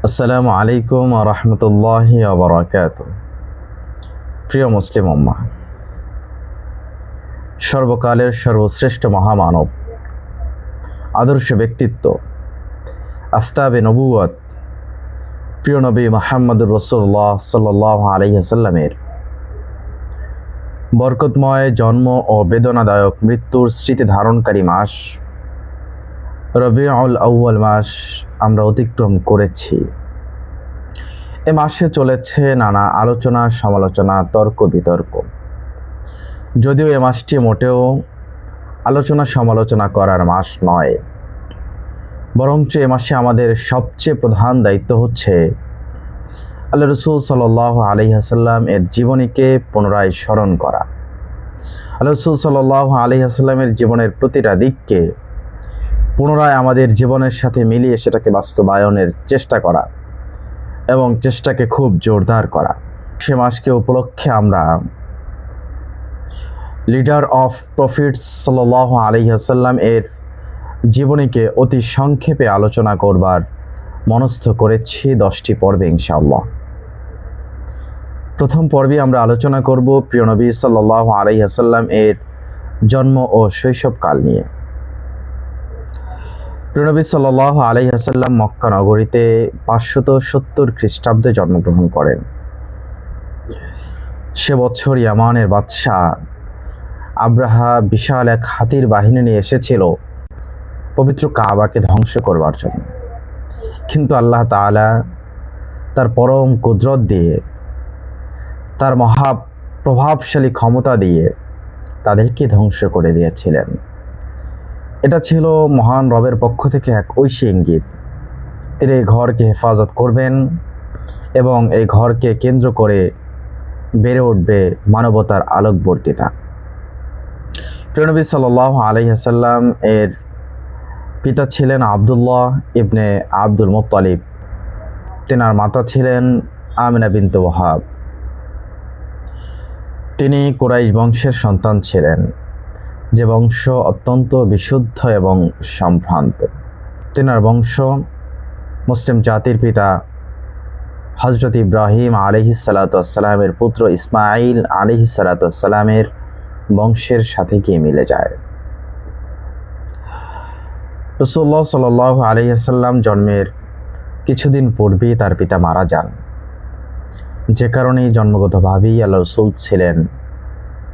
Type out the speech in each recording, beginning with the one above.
আসসালামু আলাইকুম ওয়া রাহমাতুল্লাহি ওয়া বারাকাতুহু। প্রিয় মুসলিম উম্মাহ, সর্বকালের সর্বশ্রেষ্ঠ মহামানব, আদর্শ ব্যক্তিত্ব, আফতাবে নবুয়ত, প্রিয় নবী মুহাম্মদুর রাসূলুল্লাহ সাল্লাল্লাহু আলাইহি ওয়াসাল্লামের বরকতময় জন্ম ও বেদনাদায়ক মৃত্যুর স্মৃতি ধারণকারী মাস রবিউল আউয়াল মাস আমরা অতিক্রম করেছি। এ মাসে চলেছে নানা আলোচনা, সমালোচনা, তর্ক বিতর্ক। যদিও এ মাসটি মোটেও আলোচনা সমালোচনা করার মাস নয়, বরঞ্চ এ মাসে আমাদের সবচেয়ে প্রধান দায়িত্ব হচ্ছে আল্লাহ রাসূল সাল্লাল্লাহু আলাইহি ওয়াসাল্লাম এর জীবনীকে পুনরায় স্মরণ করা, আল্লাহ রাসূল সাল্লাল্লাহু আলাইহি ওয়াসাল্লামের জীবনের প্রতিটা দিককে পুনরায় আমাদের জীবনের সাথে মিলিয়ে সেটাকে বাস্তবায়নের চেষ্টা করা এবং চেষ্টাকে খুব জোরদার করা। সে মাসকে উপলক্ষে আমরা লিডার অফ প্রফিটস সাল্লাল্লাহু আলাইহি ওয়াসাল্লাম এর জীবনীকে অতি সংক্ষেপে আলোচনা করবার মনস্থ করেছি 10টি পর্বে ইনশাআল্লাহ। প্রথম পর্বে আমরা আলোচনা করব প্রিয় নবী সাল্লাল্লাহু আলাইহি ওয়াসাল্লাম এর জন্ম ও শৈশবকাল নিয়ে। প্রিয় নবী সাল্লাল্লাহু আলাইহি ওয়াসাল্লাম মক্কা নগরীতে 570 খ্রিস্টাব্দে জন্মগ্রহণ করেন। সে বছর ইয়ামানের বাদশাহ আব্রাহা বিশাল এক হাতির বাহিনী নিয়ে এসেছিল পবিত্র কাবাকে ধ্বংস করবার জন্য, কিন্তু আল্লাহ তাআলা তার পরম কুদরত দিয়ে, তার মহা প্রভাবশালী ক্ষমতা দিয়ে তাদেরকে ধ্বংস করে দিয়েছিলেন। এটা ছিল মহান রবের পক্ষ থেকে এক ঐশী ইঙ্গিত। তিনি এই ঘরকে হেফাজত করবেন এবং এই ঘরকে কেন্দ্র করে বেড়ে উঠবে মানবতার আলোকবর্তিতা। প্রিয় নবী সাল্লাল্লাহু আলাইহি ওয়াসাল্লাম এর পিতা ছিলেন আব্দুল্লাহ ইবনে আব্দুল মুত্তালিব, তেনার মাতা ছিলেন আমিনা বিনতে ওয়াহাব। তিনি কুরাইশ বংশের সন্তান ছিলেন, যে বংশ অত্যন্ত বিশুদ্ধ এবং সম্ভ্রান্ত। তেনার বংশ মুসলিম জাতির পিতা হযরত ইব্রাহিম আলাইহিস সালাতু ওয়াস সালামের পুত্র ইসমাঈল আলাইহিস সালাতু ওয়াস সালামের বংশের সাথে গিয়ে মিলে যায়। রাসূলুল্লাহ সাল্লাল্লাহু আলাইহি ওয়াসাল্লাম জন্মের কিছুদিন পূর্বেই তার পিতা মারা যান, যে কারণে জন্মগতভাবেই আল্লাহ রাসূল ছিলেন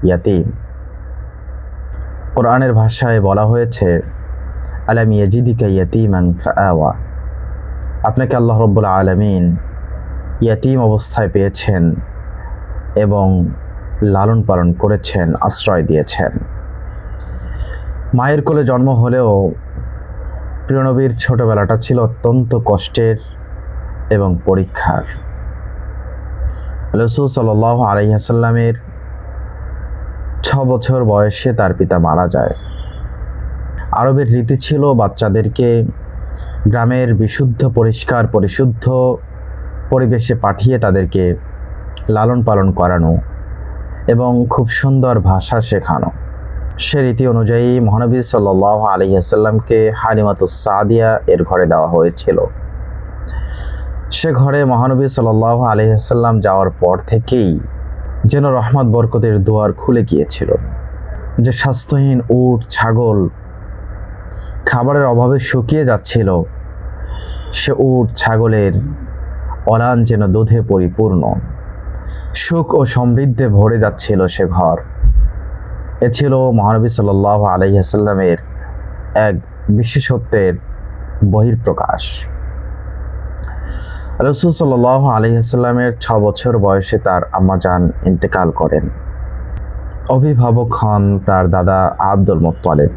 ইয়াতীম। কোরআনের ভাষায় বলা হয়েছে, আলাম ইয়াজিদিকা ইয়াতীমান ফাআওয়া, আপনাকে আল্লাহ রাব্বুল আলামিন ইয়াতীম অবস্থায় পেয়েছেন এবং লালন পালন করেছেন, আশ্রয় দিয়েছেন। মায়ের কোলে জন্ম হলেও প্রিয় নবীর ছোটবেলাটা ছিল অত্যন্ত কষ্টের এবং পরীক্ষার। রাসূল সাল্লাল্লাহু আলাইহি ওয়াসাল্লামের 6 বছর বয়সে তার পিতা মারা যায়। আরবের রীতি ছিল বাচ্চাদেরকে গ্রামের বিশুদ্ধ পরিষ্কার পরিশুদ্ধ পরিবেশে পাঠিয়ে তাদেরকে লালন পালন করানো এবং খুব সুন্দর ভাষা শেখানো। সে রীতি অনুযায়ী মহানবী সাল্লাল্লাহু আলাইহি ওয়াসাল্লামকে হালিমাতুস সাদিয়া এর ঘরে দেওয়া হয়েছিল। সে ঘরে মহানবী সাল্লাল্লাহু আলাইহি ওয়াসাল্লাম যাওয়ার পর থেকেই যেন রহমত বরকতের দুয়ার খুলে গিয়েছিল। যে স্বাস্থ্যহীন উট ছাগল খাবারের অভাবে শুকিয়ে যাচ্ছিল, সে উট ছাগলের অলান যেন দুধে পরিপূর্ণ, সুখ ও সমৃদ্ধে ভরে যাচ্ছিল সে ঘর। এ ছিল মহানবী সাল্লাল্লাহু আলাইহি ওয়াসাল্লামের এক বিশেষত্বের বহিঃপ্রকাশ। রাসূল সাল্লাল্লাহু আলাইহি ওয়াসাল্লামের 6 বছর বয়সে তার আম্মাজান ইন্তেকাল করেন। অভিভাবক হন তার দাদা আব্দুল মুত্তালিব,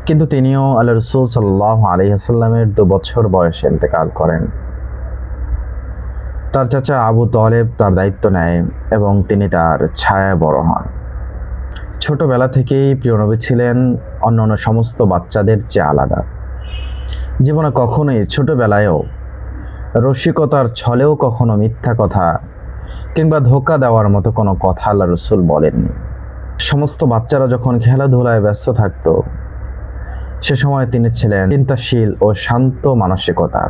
কিন্তু তিনিও আল্লাহ রাসূল সাল্লাল্লাহু আলাইহি ওয়াসাল্লামের 2 বছর বয়সে ইন্তেকাল করেন। তার চাচা আবু তালেব তার দায়িত্ব নেয় এবং তিনি তার ছায়ায় বড় হন। ছোটবেলা থেকেই প্রিয় নবী ছিলেন অন্যান্য সমস্ত বাচ্চাদের চেয়ে আলাদা। জীবনে কখনোই ছোটবেলায়ও রসিকতার ছলেও কখনো মিথ্যা কথা কিংবা ধোঁকা দেওয়ার মতো কোনো কথা আল্লাহ রাসূল বলেননি। সমস্ত বাচ্চারা যখন খেলাধুলায় ব্যস্ত থাকত, সে সময় তিনি ছিলেন চিন্তাশীল ও শান্ত মানসিকতা।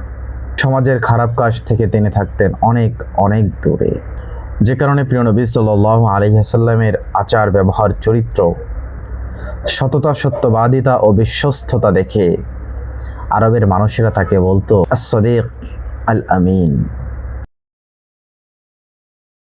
সমাজের খারাপ কাজ থেকে তিনি থাকতেন অনেক অনেক দূরে। যে কারণে প্রিয় নবী সাল্লাল্লাহু আলাইহি ওয়াসাল্লামের আচার ব্যবহার চরিত্র সততা সত্যবাদিতা ও বিশ্বস্ততা দেখে আরবের মানুষেরা তাকে বলতো আস-সাদিক আল আমিন।